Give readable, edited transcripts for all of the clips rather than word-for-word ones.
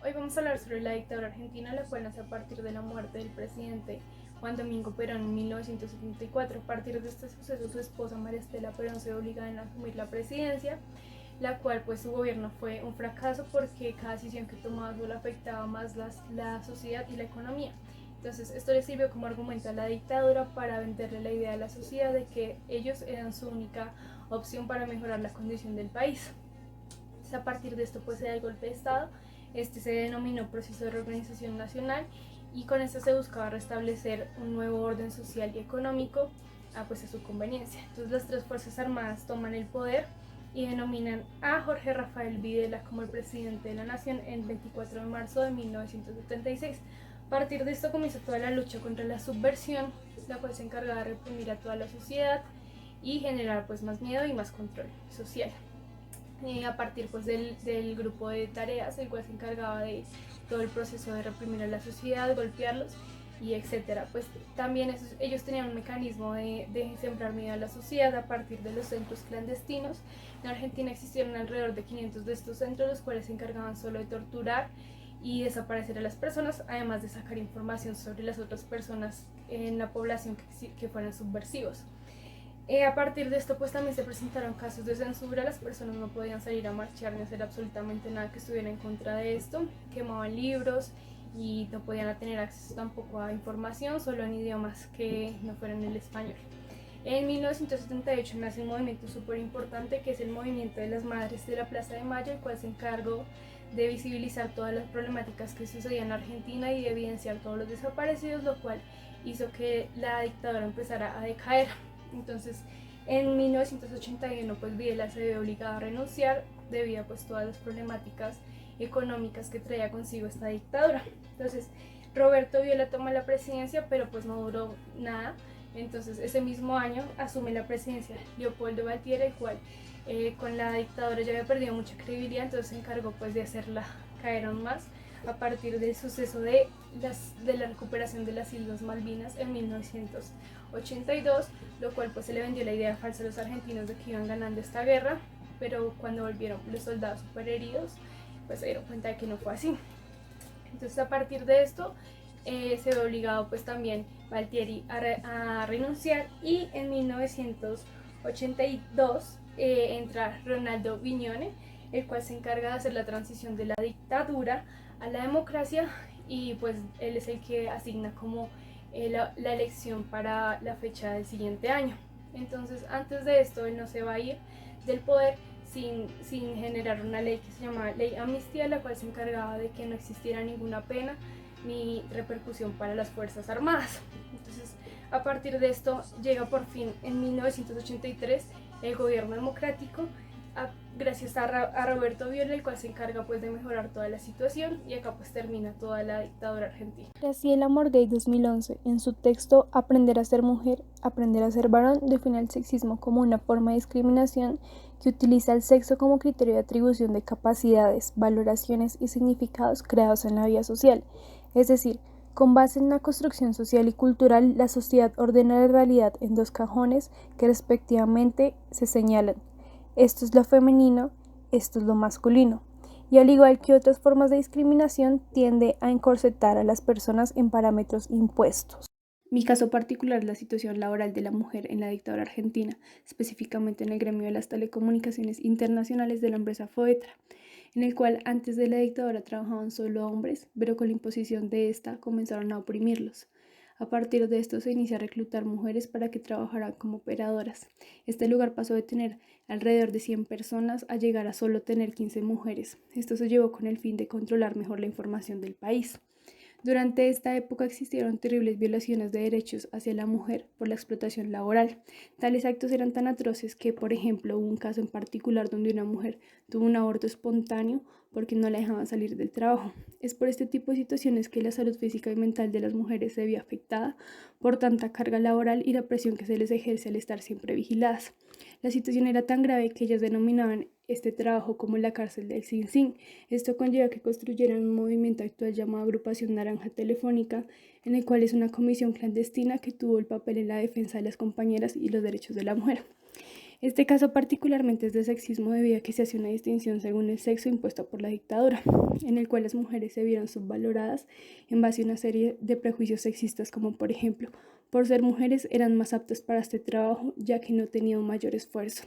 Hoy vamos a hablar sobre la dictadura argentina, la cual nace a partir de la muerte del presidente Juan Domingo Perón en 1974. A partir de este suceso, su esposa María Estela Perón se ve obligada a asumir la presidencia, la cual pues su gobierno fue un fracaso porque cada decisión que tomaba solo afectaba más la sociedad y la economía. Entonces esto le sirvió como argumento a la dictadura para venderle la idea a la sociedad de que ellos eran su única opción para mejorar la condición del país. A partir de esto pues se da el golpe de estado. Este se denominó proceso de reorganización nacional y con esto se buscaba restablecer un nuevo orden social y económico pues a su conveniencia. Entonces las tres fuerzas armadas toman el poder y denominan a Jorge Rafael Videla como el presidente de la nación el 24 de marzo de 1976. A partir de esto comienza toda la lucha contra la subversión, la cual se encargaba de reprimir a toda la sociedad y generar pues más miedo y más control social. A partir pues del grupo de tareas, el cual se encargaba de todo el proceso de reprimir a la sociedad, golpearlos y etcétera. Pues también ellos tenían un mecanismo de sembrar miedo a la sociedad a partir de los centros clandestinos. En Argentina existieron alrededor de 500 de estos centros, los cuales se encargaban solo de torturar y desaparecer a las personas, además de sacar información sobre las otras personas en la población que fueran subversivos. A partir de esto pues también se presentaron casos de censura, las personas no podían salir a marchar ni hacer absolutamente nada que estuviera en contra de esto, quemaban libros y no podían tener acceso tampoco a información, solo en idiomas que no fueran el español. En 1978 nace un movimiento súper importante que es el movimiento de las Madres de la Plaza de Mayo, el cual se encargó de visibilizar todas las problemáticas que sucedían en Argentina y de evidenciar todos los desaparecidos, lo cual hizo que la dictadura empezara a decaer. Entonces en 1981 pues Videla se ve obligado a renunciar debido a pues todas las problemáticas económicas que traía consigo esta dictadura. Entonces Roberto Videla toma la presidencia, pero pues no duró nada. Entonces ese mismo año asume la presidencia Leopoldo Galtieri, el cual con la dictadura ya había perdido mucha credibilidad, entonces se encargó pues de hacerla caer aún más a partir del suceso de la recuperación de las Islas Malvinas en 1982, lo cual pues se le vendió la idea falsa a los argentinos de que iban ganando esta guerra, pero cuando volvieron los soldados super heridos pues se dieron cuenta de que no fue así. Entonces a partir de esto se ve obligado pues también Galtieri a renunciar y en 1982 entra Ronaldo Viñone, el cual se encarga de hacer la transición de la dictadura a la democracia y pues él es el que asigna como la elección para la fecha del siguiente año. Entonces antes de esto él no se va a ir del poder sin generar una ley que se llama Ley Amnistía, la cual se encargaba de que no existiera ninguna pena ni repercusión para las Fuerzas Armadas. Entonces a partir de esto llega por fin en 1983 el gobierno democrático gracias a Roberto Videla, el cual se encarga pues de mejorar toda la situación y acá pues termina toda la dictadura argentina. Graciela Morgay 2011, en su texto Aprender a ser mujer, aprender a ser varón, define el sexismo como una forma de discriminación que utiliza el sexo como criterio de atribución de capacidades, valoraciones y significados creados en la vida social. Es decir, con base en una construcción social y cultural, la sociedad ordena la realidad en dos cajones que respectivamente se señalan. Esto es lo femenino, esto es lo masculino. Y al igual que otras formas de discriminación, tiende a encorsetar a las personas en parámetros impuestos. Mi caso particular es la situación laboral de la mujer en la dictadura argentina, específicamente en el gremio de las telecomunicaciones internacionales de la empresa Foetra, en el cual antes de la dictadura trabajaban solo hombres, pero con la imposición de esta comenzaron a oprimirlos. A partir de esto se inicia a reclutar mujeres para que trabajaran como operadoras. Este lugar pasó de tener alrededor de 100 personas a llegar a solo tener 15 mujeres. Esto se llevó con el fin de controlar mejor la información del país. Durante esta época existieron terribles violaciones de derechos hacia la mujer por la explotación laboral. Tales actos eran tan atroces que, por ejemplo, hubo un caso en particular donde una mujer tuvo un aborto espontáneo porque no la dejaban salir del trabajo. Es por este tipo de situaciones que la salud física y mental de las mujeres se vio afectada por tanta carga laboral y la presión que se les ejerce al estar siempre vigiladas. La situación era tan grave que ellas denominaban este trabajo como la cárcel del Sin Sin. Esto conlleva que construyeran un movimiento actual llamado Agrupación Naranja Telefónica, en el cual es una comisión clandestina que tuvo el papel en la defensa de las compañeras y los derechos de la mujer. Este caso particularmente es de sexismo debido a que se hace una distinción según el sexo impuesta por la dictadura, en el cual las mujeres se vieron subvaloradas en base a una serie de prejuicios sexistas como por ejemplo, por ser mujeres eran más aptas para este trabajo ya que no tenían un mayor esfuerzo.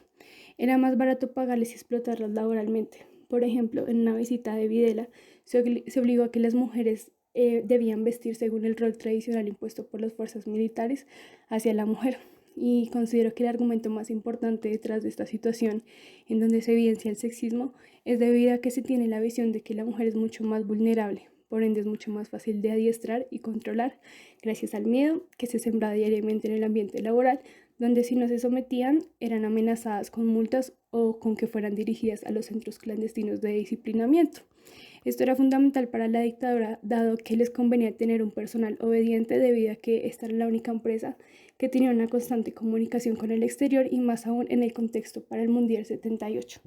Era más barato pagarles y explotarlas laboralmente. Por ejemplo, en una visita de Videla se obligó a que las mujeres debían vestir según el rol tradicional impuesto por las fuerzas militares hacia la mujer. Y considero que el argumento más importante detrás de esta situación, en donde se evidencia el sexismo, es debido a que se tiene la visión de que la mujer es mucho más vulnerable, por ende es mucho más fácil de adiestrar y controlar, gracias al miedo que se sembra diariamente en el ambiente laboral, donde si no se sometían eran amenazadas con multas o con que fueran dirigidas a los centros clandestinos de disciplinamiento. Esto era fundamental para la dictadura, dado que les convenía tener un personal obediente debido a que esta era la única empresa que tenía una constante comunicación con el exterior y más aún en el contexto para el Mundial 78.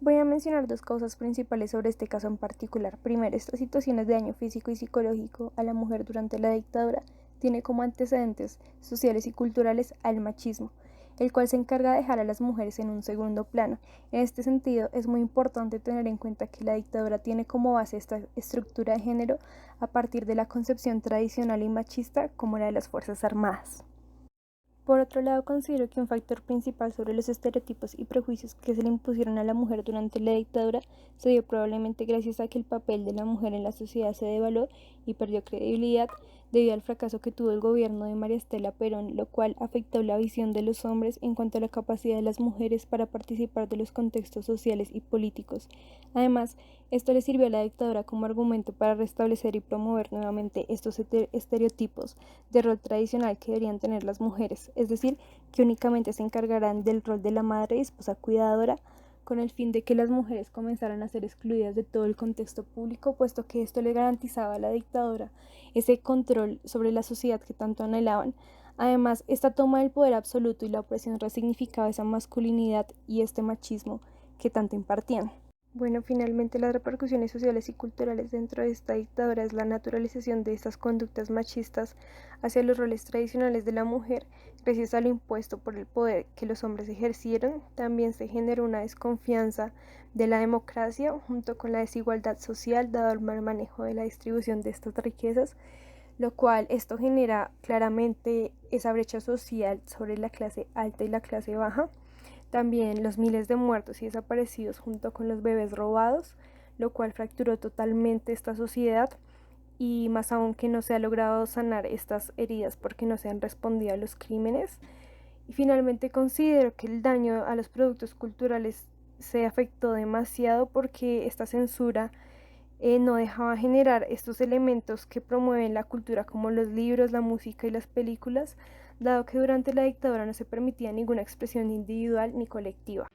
Voy a mencionar dos causas principales sobre este caso en particular. Primero, estas situaciones de daño físico y psicológico a la mujer durante la dictadura tiene como antecedentes sociales y culturales al machismo, el cual se encarga de dejar a las mujeres en un segundo plano. En este sentido, es muy importante tener en cuenta que la dictadura tiene como base esta estructura de género a partir de la concepción tradicional y machista como la de las Fuerzas Armadas. Por otro lado, considero que un factor principal sobre los estereotipos y prejuicios que se le impusieron a la mujer durante la dictadura se dio probablemente gracias a que el papel de la mujer en la sociedad se devaluó y perdió credibilidad debido al fracaso que tuvo el gobierno de María Estela Perón, lo cual afectó la visión de los hombres en cuanto a la capacidad de las mujeres para participar de los contextos sociales y políticos. Además, esto le sirvió a la dictadura como argumento para restablecer y promover nuevamente estos estereotipos de rol tradicional que deberían tener las mujeres, es decir, que únicamente se encargarán del rol de la madre y esposa cuidadora, con el fin de que las mujeres comenzaran a ser excluidas de todo el contexto público, puesto que esto le garantizaba a la dictadura ese control sobre la sociedad que tanto anhelaban. Además, esta toma del poder absoluto y la opresión resignificaba esa masculinidad y este machismo que tanto impartían. Bueno, finalmente las repercusiones sociales y culturales dentro de esta dictadura es la naturalización de estas conductas machistas hacia los roles tradicionales de la mujer, gracias a lo impuesto por el poder que los hombres ejercieron. También se generó una desconfianza de la democracia junto con la desigualdad social dado el mal manejo de la distribución de estas riquezas, lo cual esto genera claramente esa brecha social sobre la clase alta y la clase baja. También los miles de muertos y desaparecidos junto con los bebés robados, lo cual fracturó totalmente esta sociedad y más aún que no se ha logrado sanar estas heridas porque no se han respondido a los crímenes. Y finalmente considero que el daño a los productos culturales se afectó demasiado porque esta censura no dejaba generar estos elementos que promueven la cultura como los libros, la música y las películas, dado que durante la dictadura no se permitía ninguna expresión individual ni colectiva.